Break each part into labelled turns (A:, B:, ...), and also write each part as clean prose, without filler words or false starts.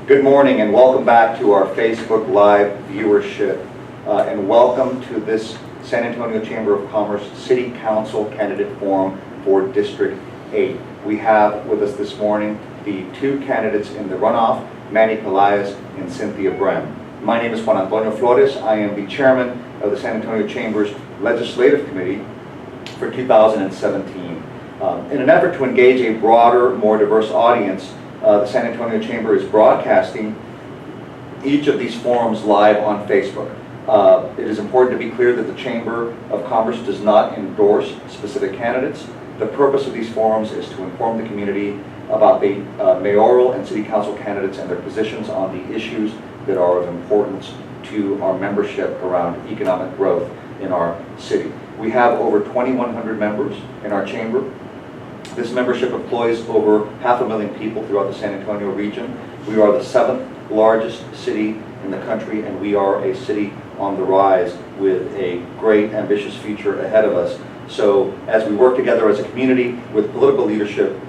A: Good morning and welcome back to our Facebook Live viewership and welcome to this San Antonio Chamber of Commerce City Council Candidate Forum for District 8. We have with us this morning the two candidates in the runoff, Manny Pelaez and Cynthia Brehm. My name is Juan Antonio Flores. I am the chairman of the San Antonio Chamber's Legislative Committee for 2017. In an effort to engage a broader, more diverse audience, the San Antonio Chamber is broadcasting each of these forums live on Facebook. It is important to be clear that the Chamber of Commerce does not endorse specific candidates. The purpose of these forums is to inform the community about the mayoral and city council candidates and their positions on the issues that are of importance to our membership around economic growth in our city. We have over 2,100 members in our chamber. This membership employs over 500,000 people throughout the San Antonio region. We are the 7th largest city in the country, and we are a city on the rise with a great, ambitious future ahead of us. So as we work together as a community with political leadership,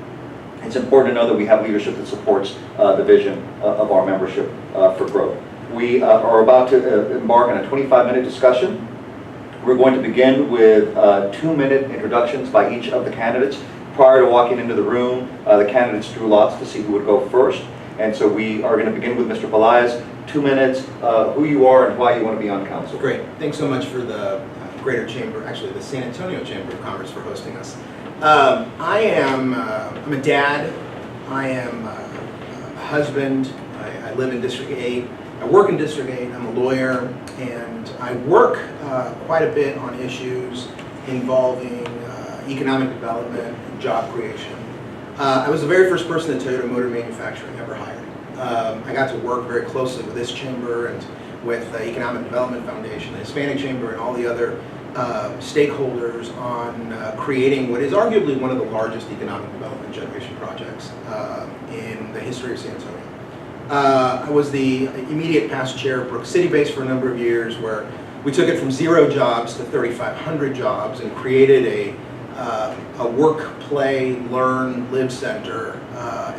A: it's important to know that we have leadership that supports the vision of our membership for growth. We are about to embark on a 25-minute discussion. We're going to begin with 2-minute introductions by each of the candidates. Prior to walking into the room, the candidates drew lots to see who would go first. And so we are going to begin with Mr. Pelaez. 2 minutes, who you are and why you want to be on council.
B: Great. Thanks so much for the Greater Chamber, actually the San Antonio Chamber of Commerce, for hosting us. I'm a dad. I am a husband. I live in District 8. I work in District 8. I'm a lawyer. And I work quite a bit on issues involving economic development and job creation. I was the very first person that Toyota Motor Manufacturing ever hired. I got to work very closely with this chamber and with the Economic Development Foundation, the Hispanic Chamber, and all the other stakeholders on creating what is arguably one of the largest economic development generation projects in the history of San Antonio. I was the immediate past chair of Brook City Base for a number of years, where we took it from 0 jobs to 3,500 jobs and created a work, play, learn, live center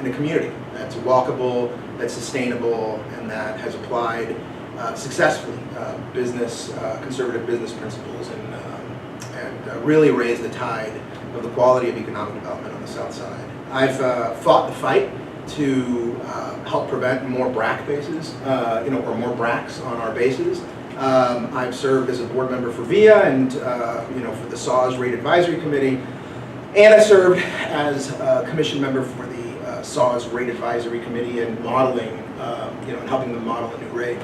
B: in a community that's walkable, that's sustainable, and that has applied successfully conservative business principles and really raised the tide of the quality of economic development on the south side. I've fought the fight to help prevent more BRAC bases, or more BRACs on our bases. I've served as a board member for VIA and for the SAWS Rate Advisory Committee, and I served as a commission member for the SAWS Rate Advisory Committee and modeling, and helping them model a new rate.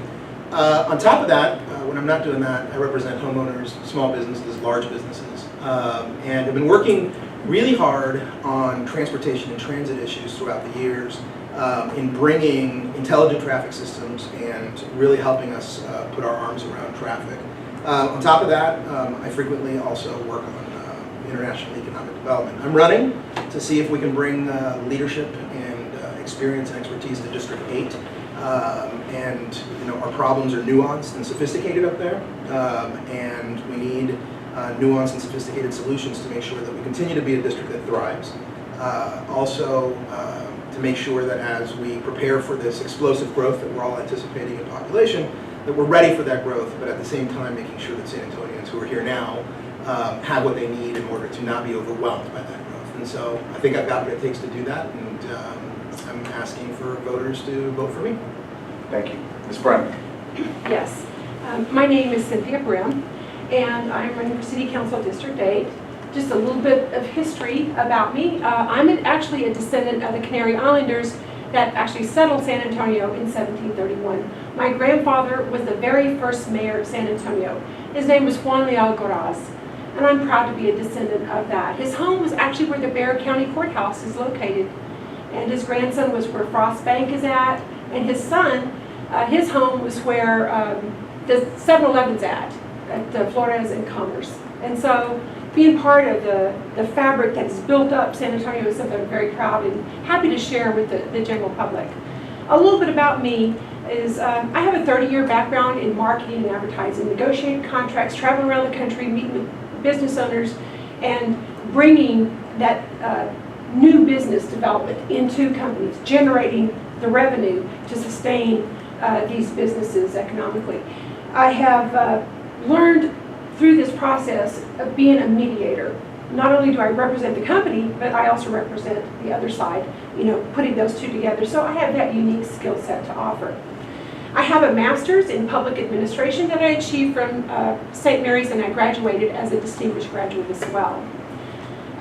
B: On top of that, when I'm not doing that, I represent homeowners, small businesses, large businesses, and I've been working really hard on transportation and transit issues throughout the years in bringing intelligent traffic systems and really helping us put our arms around traffic. On top of that, I frequently also work on international economic development. I'm running to see if we can bring leadership and experience and expertise to District 8. Our problems are nuanced and sophisticated up there, and we need nuanced and sophisticated solutions to make sure that we continue to be a district that thrives. Also, to make sure that as we prepare for this explosive growth that we're all anticipating in population, that we're ready for that growth, but at the same time making sure that San Antonians who are here now have what they need in order to not be overwhelmed by that growth. And so I think I've got what it takes to do that, and I'm asking for voters to vote for me.
A: Thank you. Ms. Brehm.
C: Yes. My name is Cynthia Brehm, and I'm running for City Council District 8. Just a little bit of history about me. I'm actually a descendant of the Canary Islanders that actually settled San Antonio in 1731. My grandfather was the very first mayor of San Antonio. His name was Juan Leal Goraz, and I'm proud to be a descendant of that. His home was actually where the Bexar County Courthouse is located, and his grandson was where Frost Bank is at, and his son, his home was where the 7-Eleven's at Flores and Commerce. And so being part of the fabric that has built up San Antonio is something I'm very proud and happy to share with the general public. A little bit about me is I have a 30-year background in marketing and advertising, negotiating contracts, traveling around the country, meeting with business owners, and bringing that new business development into companies, generating the revenue to sustain these businesses economically. I have learned through this process of being a mediator. Not only do I represent the company, but I also represent the other side, putting those two together. So I have that unique skill set to offer. I have a master's in public administration that I achieved from St. Mary's, and I graduated as a distinguished graduate as well.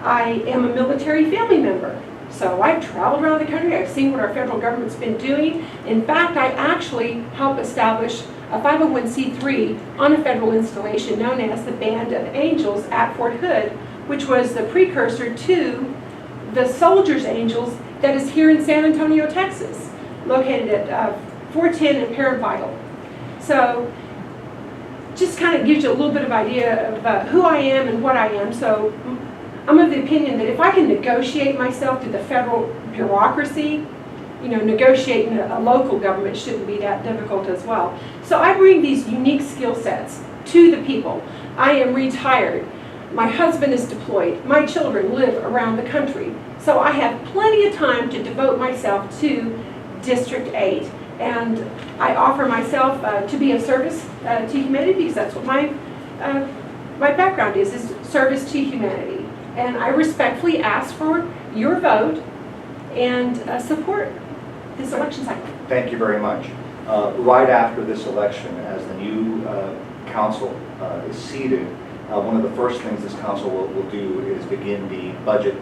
C: I am a military family member. So I've traveled around the country, I've seen what our federal government's been doing. In fact, I actually helped establish a 501c3 on a federal installation known as the Band of Angels at Fort Hood, which was the precursor to the Soldiers Angels that is here in San Antonio, Texas, located at 410 and Paravital. So just kind of gives you a little bit of idea of who I am and what I am. So I'm of the opinion that if I can negotiate myself through the federal bureaucracy, negotiating a local government shouldn't be that difficult as well. So I bring these unique skill sets to the people. I am retired. My husband is deployed. My children live around the country. So I have plenty of time to devote myself to District 8. And I offer myself to be of service to humanity, because that's what my background is service to humanity. And I respectfully ask for your vote and support this election cycle.
A: Thank you very much. Right after this election, as the new council is seated, one of the first things this council will do is begin the budget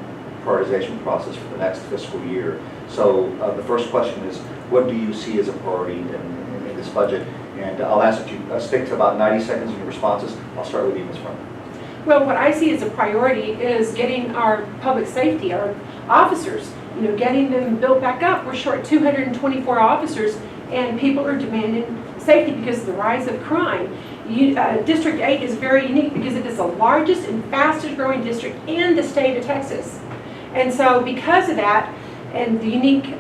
A: prioritization process for the next fiscal year. So the first question is, what do you see as a priority in this budget? And I'll ask that you stick to about 90 seconds in your responses. I'll start with you, Ms. Brehm.
C: Well, what I see as a priority is getting our public safety, our officers, getting them built back up. We're short 224 officers, and people are demanding safety because of the rise of crime. District 8 is very unique because it is the largest and fastest growing district in the state of Texas. And so because of that, and the unique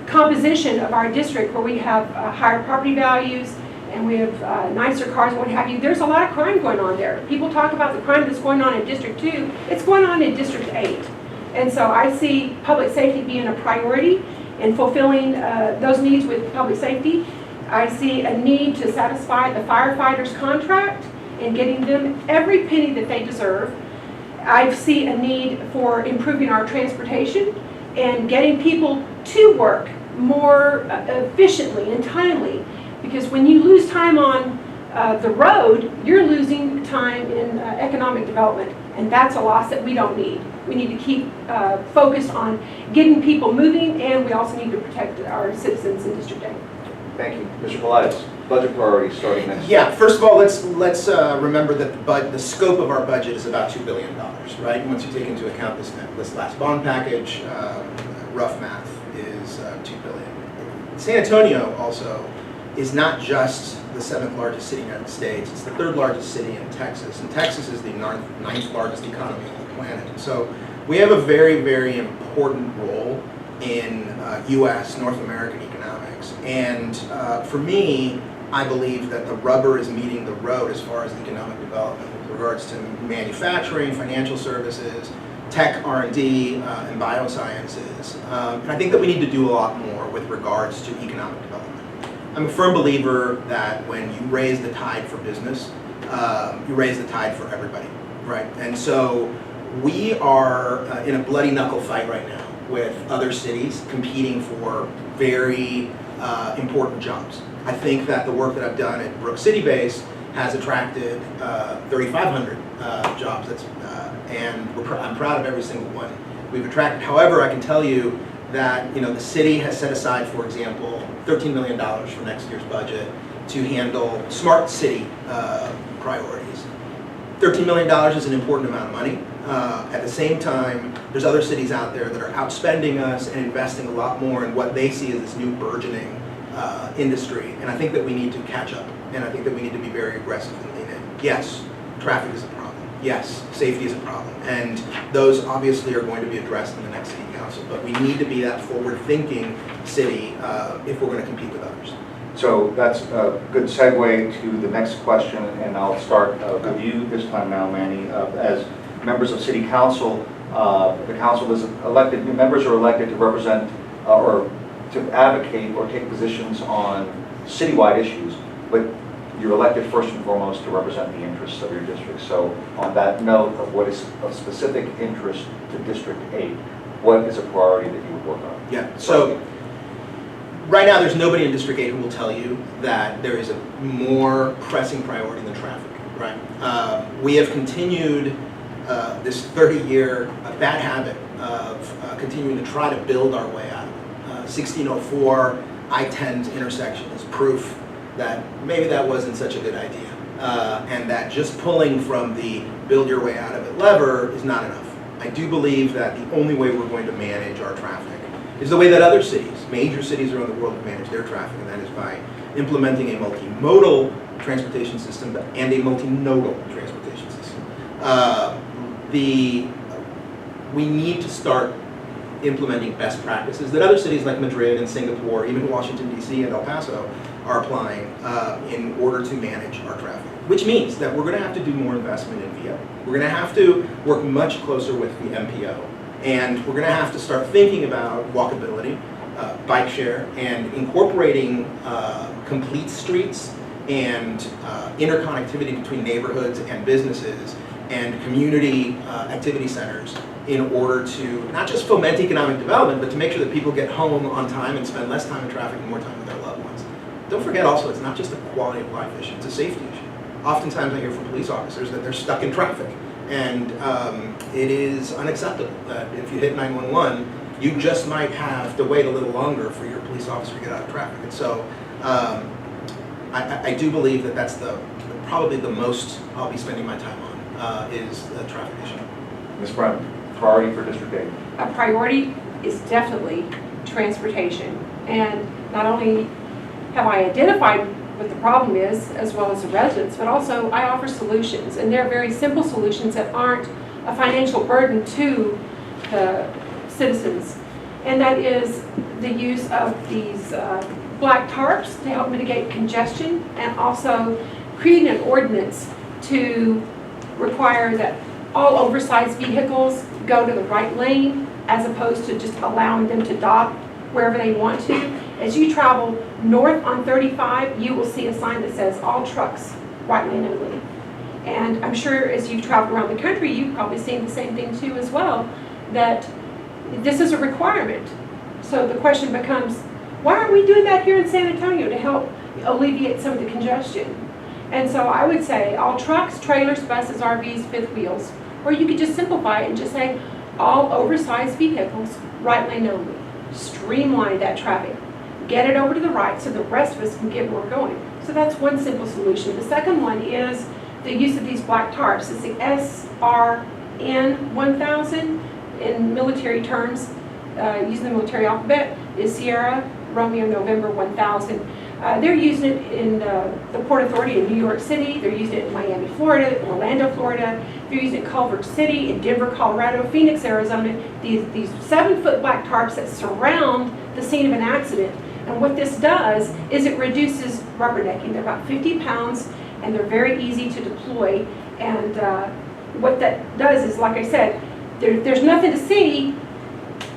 C: composition of our district, where we have higher property values, and we have nicer cars and what have you, there's a lot of crime going on there. People talk about the crime that's going on in District 2. It's going on in District 8. And so I see public safety being a priority and fulfilling those needs with public safety. I see a need to satisfy the firefighters' contract and getting them every penny that they deserve. I see a need for improving our transportation and getting people to work more efficiently and timely. Because when you lose time on the road, you're losing time in economic development, and that's a loss that we don't need. We need to keep focused on getting people moving, and we also need to protect our citizens in District 8.
A: Thank you. Mr. Pelaez, budget priorities starting next.
B: Yeah, first of all, let's remember that the scope of our budget is about $2 billion, right? Once you take into account this last bond package, rough math is $2 billion. San Antonio also is not just the 7th largest city in the United States, it's the 3rd largest city in Texas, and Texas is the 9th largest economy on the planet. So we have a very, very important role in U.S., North American economics. And for me, I believe that the rubber is meeting the road as far as economic development with regards to manufacturing, financial services, tech, R&D, and biosciences. And I think that we need to do a lot more with regards to economic development. I'm a firm believer that when you raise the tide for business, you raise the tide for everybody, right? And so we are in a bloody knuckle fight right now with other cities competing for very important jobs. I think that the work that I've done at Brook City Base has attracted 3,500 jobs, and I'm proud of every single one we've attracted. However, I can tell you that the city has set aside, for example, $13 million for next year's budget to handle smart city priorities. $13 million is an important amount of money. At the same time, there's other cities out there that are outspending us and investing a lot more in what they see as this new burgeoning industry. And I think that we need to catch up. And I think that we need to be very aggressive and lean in. Yes, traffic is a problem. Yes, safety is a problem. And those obviously are going to be addressed in the next city council. But we need to be that forward-thinking city if we're going to compete with others.
A: So that's a good segue to the next question, and I'll start with you this time now, Manny. As members of City Council, the council is elected, members are elected to represent or to advocate or take positions on citywide issues, but you're elected first and foremost to represent the interests of your district. So on that note of what is of specific interest to District 8, what is a priority that you would work on?
B: Yeah, so right now there's nobody in District 8 who will tell you that there is a more pressing priority than traffic, right? We have continued this 30-year bad habit of continuing to try to build our way out of it. 1604 I-10's intersection is proof that maybe that wasn't such a good idea, and that just pulling from the build your way out of it lever is not enough. I do believe that the only way we're going to manage our traffic is the way that other cities, major cities around the world, have managed their traffic, and that is by implementing a multimodal transportation system and a multinodal transportation system. We need to start implementing best practices that other cities like Madrid and Singapore, even Washington, D.C. and El Paso are applying in order to manage our traffic. Which means that we're going to have to do more investment in VIA. We're going to have to work much closer with the MPO. And we're going to have to start thinking about walkability, bike share, and incorporating complete streets and interconnectivity between neighborhoods and businesses and community activity centers in order to not just foment economic development, but to make sure that people get home on time and spend less time in traffic and more time with their loved ones. Don't forget also, it's not just a quality of life issue, it's a safety issue. Oftentimes I hear from police officers that they're stuck in traffic, and it is unacceptable that if you hit 911, you just might have to wait a little longer for your police officer to get out of traffic. And so I do believe that that's probably the most I'll be spending my time on is the traffic issue.
A: Ms. Brehm, priority for District 8?
C: A priority is definitely transportation. And not only have I identified what the problem is, as well as the residents, but also I offer solutions. And they're very simple solutions that aren't a financial burden to the citizens. And that is the use of these black tarps to help mitigate congestion, and also creating an ordinance to require that all oversized vehicles go to the right lane, as opposed to just allowing them to dock wherever they want to. As you travel north on 35, you will see a sign that says all trucks, right lane only. And I'm sure as you've traveled around the country, you've probably seen the same thing too as well, that this is a requirement. So the question becomes, why aren't we doing that here in San Antonio to help alleviate some of the congestion? And so I would say all trucks, trailers, buses, RVs, fifth wheels, or you could just simplify it and just say all oversized vehicles, right lane only. Streamline that traffic. Get it over to the right so the rest of us can get where we're going. So that's one simple solution. The second one is the use of these black tarps. It's the SRN 1000 in military terms, using the military alphabet, is Sierra Romeo November 1000. They're using it in the Port Authority in New York City. They're using it in Miami, Florida, Orlando, Florida. They're using it in Culver City, in Denver, Colorado, Phoenix, Arizona. These 7-foot black tarps that surround the scene of an accident. And what this does is it reduces rubbernecking. They're about 50 pounds, and they're very easy to deploy. And what that does is, like I said, there's nothing to see.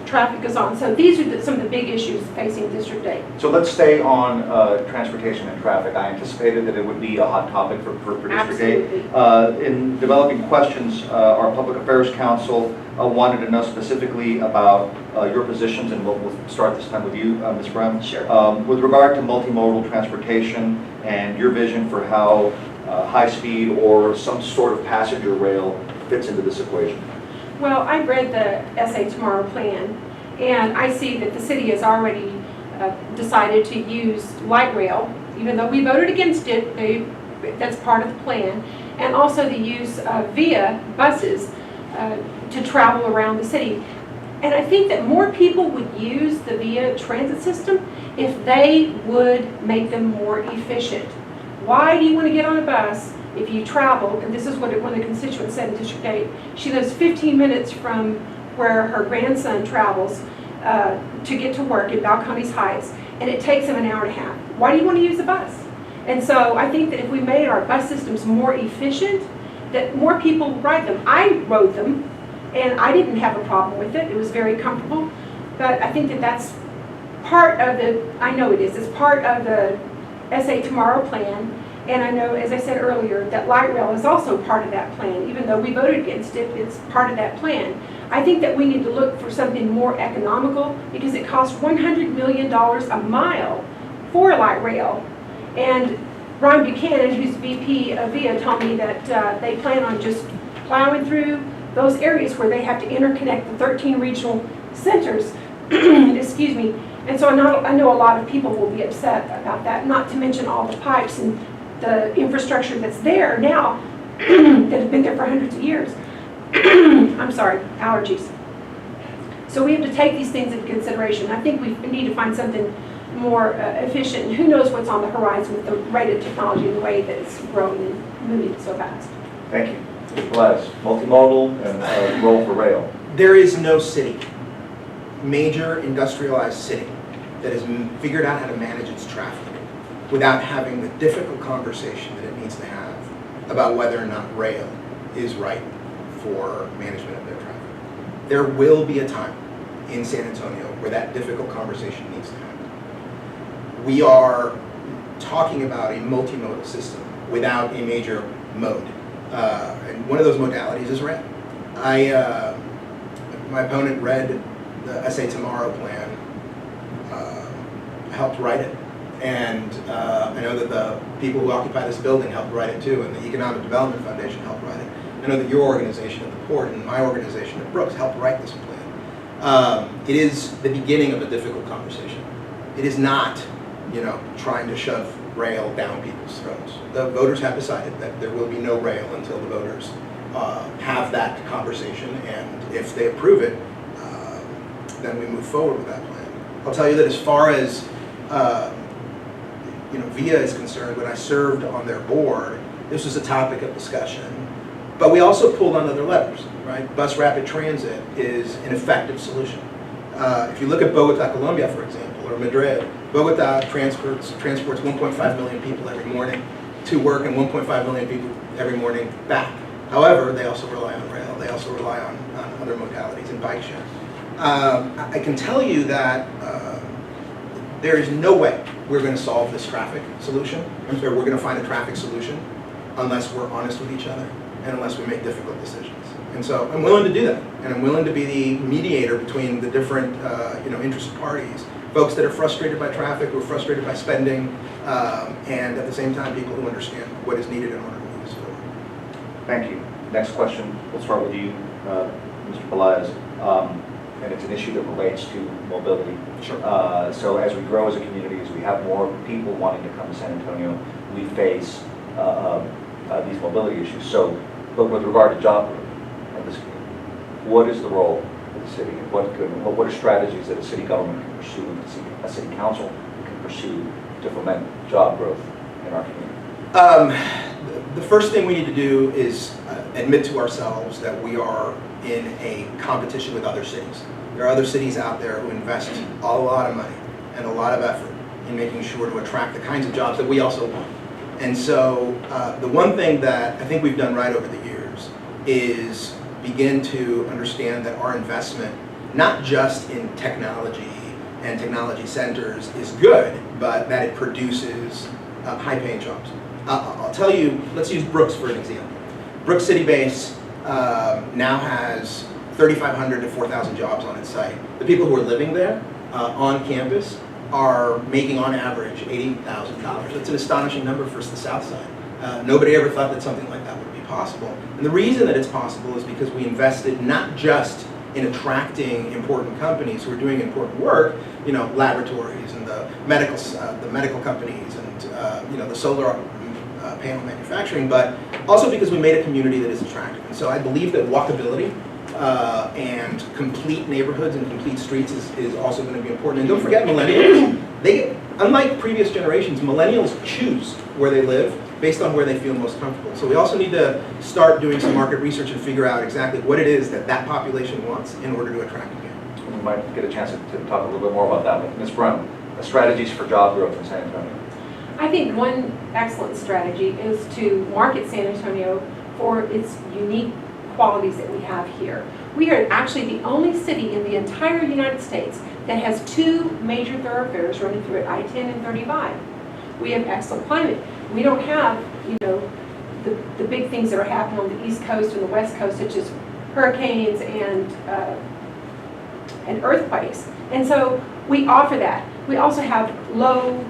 C: Traffic goes on. So these are some of the big issues facing District 8.
A: So let's stay on transportation and traffic. I anticipated that it would be a hot topic for District 8. In developing questions, our Public Affairs Council wanted to know specifically about your positions, and we'll start this time with you, Ms. Brehm.
C: Sure.
A: With regard to multimodal transportation and your vision for how high-speed or some sort of passenger rail fits into this equation.
C: Well, I read the SA Tomorrow plan, and I see that the city has already decided to use light rail, even though we voted against it. That's part of the plan, and also the use of VIA buses to travel around the city. And I think that more people would use the VIA transit system if they would make them more efficient. Why do you want to get on a bus if you travel, and this is what one of the constituents said in District 8, she lives 15 minutes from where her grandson travels to get to work in Balcones Heights, and it takes him an hour and a half. Why do you want to use a bus? And so I think that if we made our bus systems more efficient, that more people ride them. I rode them, and I didn't have a problem with it. It was very comfortable. But I think that that's part of the, I know it is, it's part of the SA Tomorrow plan. And I know, as I said earlier, that light rail is also part of that plan. Even though we voted against it, it's part of that plan. I think that we need to look for something more economical because it costs $100 million a mile for light rail. And Ron Buchanan, who's VP of VIA, told me that they plan on just plowing through those areas where they have to interconnect the 13 regional centers. Excuse me. And so I know a lot of people will be upset about that, not to mention all the pipes and the infrastructure that's there now that have been there for hundreds of years. I'm sorry, allergies. So we have to take these things into consideration. I think we need to find something more efficient. And who knows what's on the horizon with the rate of technology and the way that it's growing and moving so fast.
A: Thank you. Mr. Pelaez, multimodal and role for rail.
B: There is no city, major industrialized city, that has figured out how to manage its traffic without having the difficult conversation that it needs to have about whether or not rail is right for management of their traffic. There will be a time in San Antonio where that difficult conversation needs to happen. We are talking about a multimodal system without a major mode. And one of those modalities is rail. My opponent read the SA Tomorrow plan, helped write it. And I know that the people who occupy this building helped write it too, and the Economic Development Foundation helped write it. I know that your organization at the Port and my organization at Brooks helped write this plan. It is the beginning of a difficult conversation. It is not, trying to shove rail down people's throats. The voters have decided that there will be no rail until the voters have that conversation, and if they approve it, then we move forward with that plan. I'll tell you that as far as VIA is concerned, when I served on their board, this was a topic of discussion. But we also pulled on other levers, right? Bus rapid transit is an effective solution. If you look at Bogota, Colombia, for example, or Madrid, Bogota transports 1.5 million people every morning to work and 1.5 million people every morning back. However, they also rely on rail. They also rely on other modalities and bike sharing. I can tell you that there is no way we're going to solve this traffic solution, or we're going to find a traffic solution, unless we're honest with each other and unless we make difficult decisions. And so I'm willing to do that, and I'm willing to be the mediator between the different interested parties, folks that are frustrated by traffic, who are frustrated by spending, and at the same time people who understand what is needed in order to move this forward.
A: Thank you. Next question, we'll start with you, Mr. Pelaez. And it's an issue that relates to mobility.
B: Sure.
A: So as we grow as a community, as we have more people wanting to come to San Antonio, we face these mobility issues. So, but with regard to job growth in this community, what is the role of the city? And what are strategies that a city government can pursue, a city council can pursue to foment job growth in our community?
B: The first thing we need to do is admit to ourselves that we are in a competition with other cities. There are other cities out there who invest a lot of money and a lot of effort in making sure to attract the kinds of jobs that we also want. And so the one thing that I think we've done right over the years is begin to understand that our investment, not just in technology and technology centers, is good, but that it produces high-paying jobs. I'll tell you, let's use Brooks for an example. Brooks City Base now has 3,500 to 4,000 jobs on its site. The people who are living there on campus are making on average $80,000. That's an astonishing number for the South Side. Nobody ever thought that something like that would be possible. And the reason that it's possible is because we invested not just in attracting important companies who are doing important work, laboratories and the medical companies and the solar panel manufacturing, but also because we made a community that is attractive. And so I believe that walkability and complete neighborhoods and complete streets is also going to be important. And don't forget millennials. Unlike previous generations, millennials choose where they live based on where they feel most comfortable. So we also need to start doing some market research and figure out exactly what it is that population wants in order to attract them.
A: We might get a chance to talk a little bit more about that. But Ms. Brehm, strategies for job growth in San Antonio.
C: I think one excellent strategy is to market San Antonio for its unique qualities that we have here. We are actually the only city in the entire United States that has 2 major thoroughfares running through it, I-10 and 35. We have excellent climate. We don't have, you know, the big things that are happening on the East Coast and the West Coast, such as hurricanes and earthquakes. And so we offer that. We also have low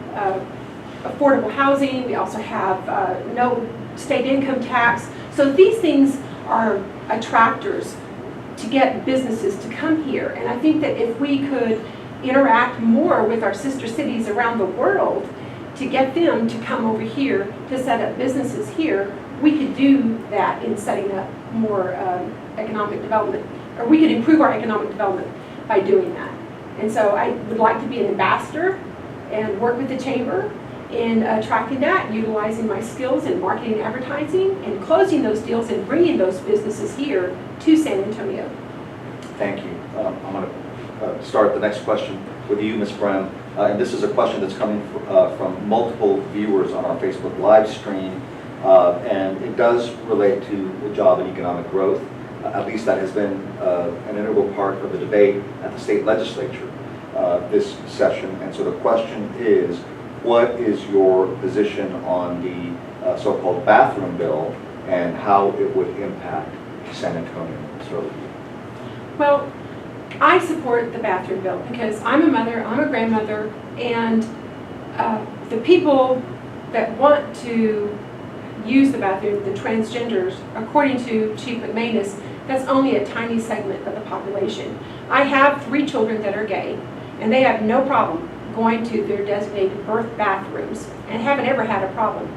C: affordable housing. We also have no state income tax. So these things are attractors to get businesses to come here. And I think that if we could interact more with our sister cities around the world to get them to come over here to set up businesses here, we could do that in setting up more economic development, or we could improve our economic development by doing that. And so I would like to be an ambassador and work with the chamber in attracting that, utilizing my skills in marketing and advertising, and closing those deals and bringing those businesses here to San Antonio.
A: Thank you. I'm going to start the next question with you, Ms. Brehm. And this is a question that's coming from multiple viewers on our Facebook live stream. And it does relate to job and economic growth. At least that has been an integral part of the debate at the state legislature this session. And so the question is, what is your position on the so-called bathroom bill and how it would impact San Antonio?
C: Well, I support the bathroom bill because I'm a mother, I'm a grandmother, and the people that want to use the bathroom, the transgenders, according to Chief McManus, that's only a tiny segment of the population. I have 3 children that are gay, and they have no problem going to their designated birth bathrooms and haven't ever had a problem.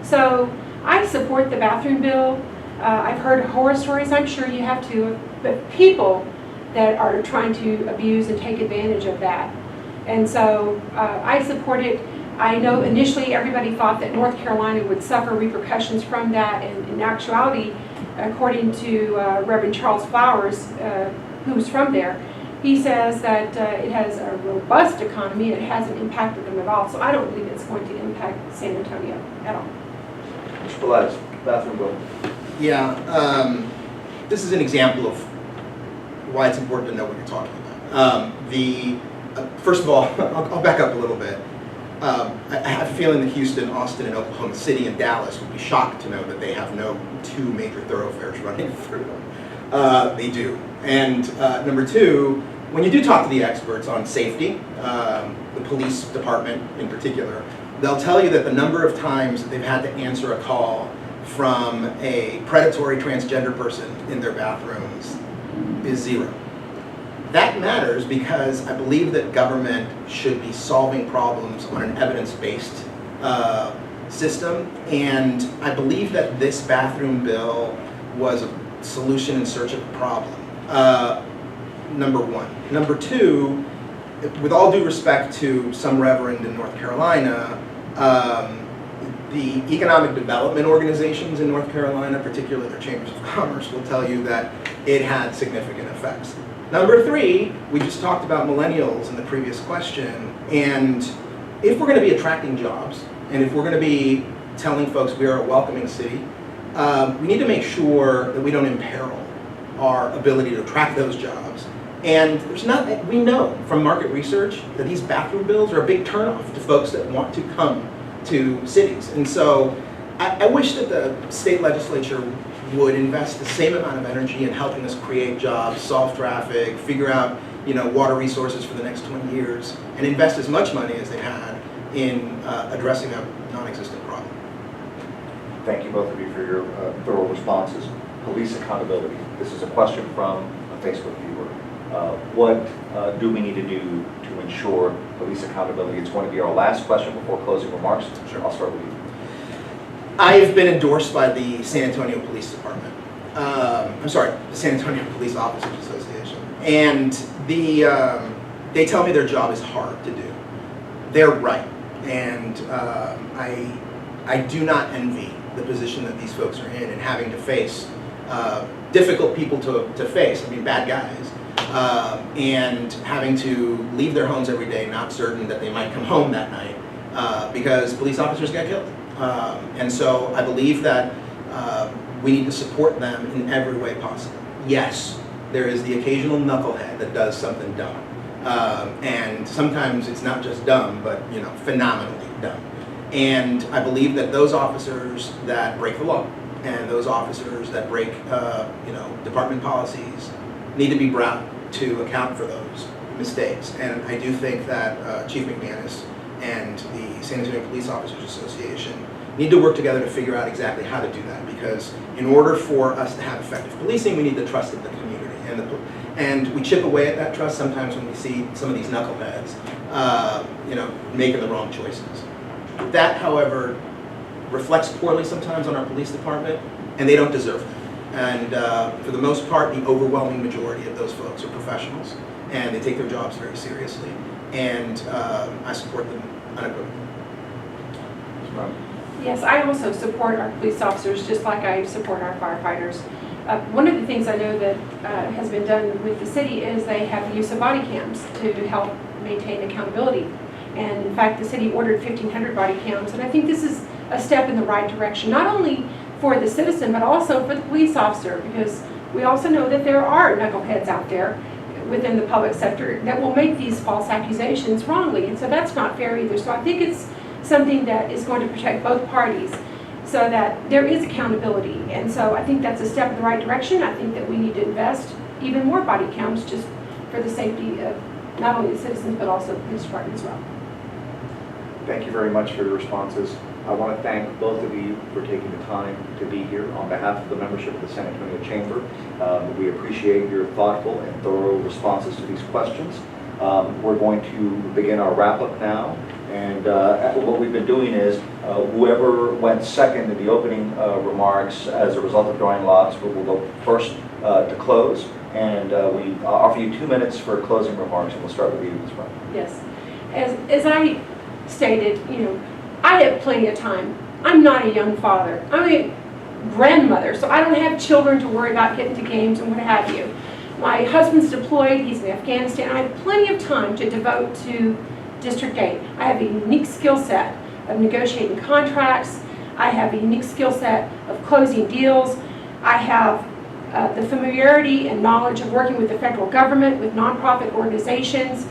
C: So I support the bathroom bill. I've heard horror stories, I'm sure you have too, but people that are trying to abuse and take advantage of that. And so I support it. I know initially everybody thought that North Carolina would suffer repercussions from that, and in actuality, according to Reverend Charles Flowers, who's from there, he says that it has a robust economy and it hasn't impacted them at all. So I don't believe it's going to impact San Antonio at all.
A: Mr. Pelaez, bathroom bill.
B: Yeah, this is an example of why it's important to know what you're talking about. First of all, I'll back up a little bit. I have a feeling that Houston, Austin, and Oklahoma City and Dallas would be shocked to know that they have no 2 major thoroughfares running through them. They do. And number 2, when you do talk to the experts on safety, the police department in particular, they'll tell you that the number of times that they've had to answer a call from a predatory transgender person in their bathrooms is 0. That matters because I believe that government should be solving problems on an evidence-based system, and I believe that this bathroom bill was a solution in search of a problem. Number 1. Number 2, with all due respect to some reverend in North Carolina, the economic development organizations in North Carolina, particularly their chambers of commerce, will tell you that it had significant effects. Number 3, we just talked about millennials in the previous question, and if we're going to be attracting jobs, and if we're going to be telling folks we are a welcoming city, we need to make sure that we don't imperil our ability to attract those jobs. And we know from market research that these bathroom bills are a big turnoff to folks that want to come to cities. And so I wish that the state legislature would invest the same amount of energy in helping us create jobs, solve traffic, figure out water resources for the next 20 years, and invest as much money as they had in addressing a non-existent problem.
A: Thank you both of you for your thorough responses. Police accountability. This is a question from a Facebook viewer. What do we need to do to ensure police accountability? It's going to be our last question before closing remarks. Sure. I'll start with you.
B: I've been endorsed by the San Antonio Police Department. I'm sorry, the San Antonio Police Officers Association. And they tell me their job is hard to do. They're right. And I do not envy the position that these folks are in and having to face difficult people to face, I mean bad guys, and having to leave their homes every day not certain that they might come home that night because police officers get killed. And so I believe that we need to support them in every way possible. Yes, there is the occasional knucklehead that does something dumb. And sometimes it's not just dumb, but phenomenally dumb. And I believe that those officers that break the law and those officers that break department policies need to be brought to account for those mistakes. And I do think that Chief McManus and the San Antonio Police Officers Association need to work together to figure out exactly how to do that, because in order for us to have effective policing, we need the trust of the community. And we chip away at that trust sometimes when we see some of these knuckleheads making the wrong choices. That, however, reflects poorly sometimes on our police department, and they don't deserve it. And for the most part, the overwhelming majority of those folks are professionals, and they take their jobs very seriously. And I support them unequivocally.
C: Yes, I also support our police officers just like I support our firefighters. One of the things I know that has been done with the city is they have the use of body cams to help maintain accountability. And in fact, the city ordered 1,500 body cams, and I think this is a step in the right direction, not only for the citizen, but also for the police officer, because we also know that there are knuckleheads out there within the public sector that will make these false accusations wrongly, and so that's not fair either. So I think it's something that is going to protect both parties so that there is accountability, and so I think that's a step in the right direction. I think that we need to invest even more body cams just for the safety of not only the citizens but also the police department as well.
A: Thank you very much for your responses. I want to thank both of you for taking the time to be here on behalf of the membership of the San Antonio Chamber. We appreciate your thoughtful and thorough responses to these questions. We're going to begin our wrap-up now. And what we've been doing is whoever went second in the opening remarks as a result of drawing lots will go first to close. And we offer you 2 minutes for closing remarks, and we'll start with you as well.
C: Yes. As I stated, I have plenty of time. I'm not a young father. I'm a grandmother, so I don't have children to worry about getting to games and what have you. My husband's deployed. He's in Afghanistan. I have plenty of time to devote to District 8. I have a unique skill set of negotiating contracts. I have a unique skill set of closing deals. I have the familiarity and knowledge of working with the federal government, with nonprofit organizations,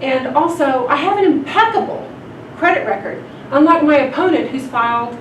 C: and also I have an impeccable credit record. Unlike my opponent who's filed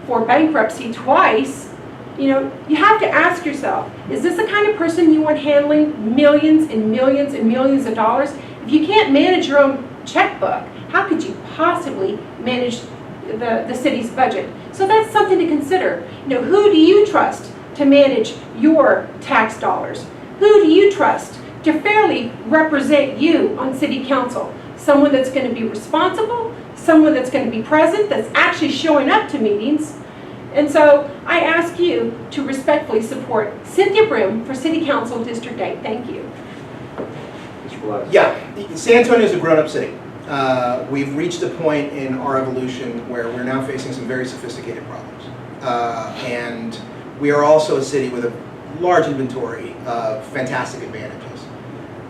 C: for bankruptcy twice, you have to ask yourself, is this the kind of person you want handling millions and millions and millions of dollars? If you can't manage your own checkbook, how could you possibly manage the city's budget? So that's something to consider. Who do you trust to manage your tax dollars? Who do you trust to fairly represent you on city council? Someone that's going to be responsible, someone that's going to be present, that's actually showing up to meetings. And so I ask you to respectfully support Cynthia Brehm for City Council District 8. Thank you.
B: Yeah, San Antonio is a grown-up city. We've reached a point in our evolution where we're now facing some very sophisticated problems. And we are also a city with a large inventory of fantastic advantages.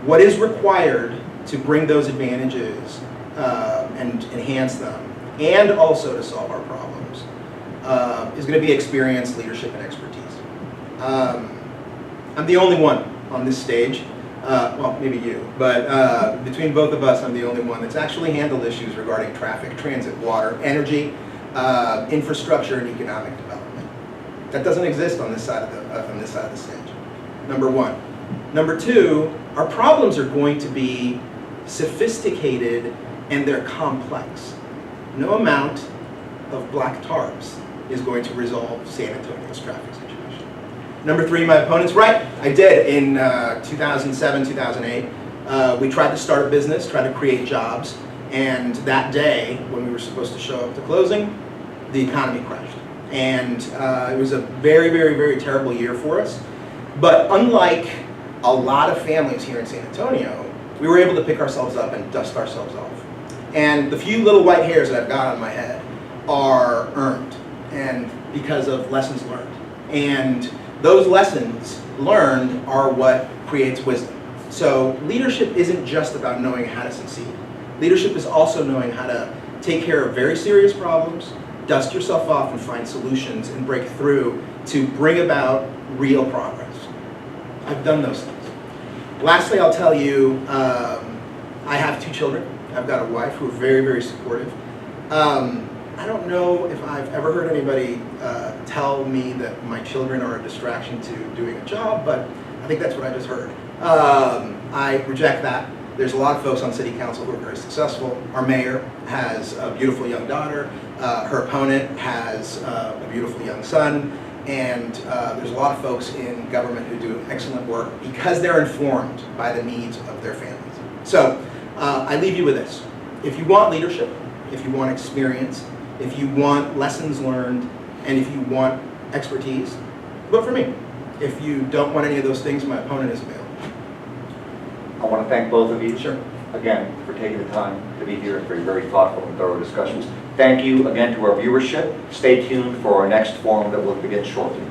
B: What is required to bring those advantages and enhance them, and also to solve our problems, is going to be experience, leadership, and expertise. I'm the only one on this stage. Well, maybe you, but between both of us, I'm the only one that's actually handled issues regarding traffic, transit, water, energy, infrastructure, and economic development. That doesn't exist on this side of the stage. Number one. Number two, our problems are going to be sophisticated and they're complex. No amount of black tarps is going to resolve San Antonio's traffic situation. Number three, my opponent's right. I did. In 2007, 2008, we tried to start a business, tried to create jobs, and that day, when we were supposed to show up to closing, the economy crashed. And it was a very, very, very terrible year for us. But unlike a lot of families here in San Antonio, we were able to pick ourselves up and dust ourselves off. And the few little white hairs that I've got on my head are earned, and because of lessons learned. And those lessons learned are what creates wisdom. So leadership isn't just about knowing how to succeed. Leadership is also knowing how to take care of very serious problems, dust yourself off and find solutions and break through to bring about real progress. I've done those things. Lastly, I'll tell you, I have 2 children. I've got a wife who are very, very supportive. I don't know if I've ever heard anybody tell me that my children are a distraction to doing a job, but I think that's what I just heard. I reject that. There's a lot of folks on city council who are very successful. Our mayor has a beautiful young daughter. Her opponent has a beautiful young son. And there's a lot of folks in government who do excellent work because they're informed by the needs of their families. So I leave you with this. If you want leadership, if you want experience, if you want lessons learned, and if you want expertise, vote for me. If you don't want any of those things, my opponent is available.
A: I want to thank both of you.
B: Sure.
A: Again, for taking the time to be here for very thoughtful and thorough discussions. Thank you again to our viewership. Stay tuned for our next forum that will begin shortly.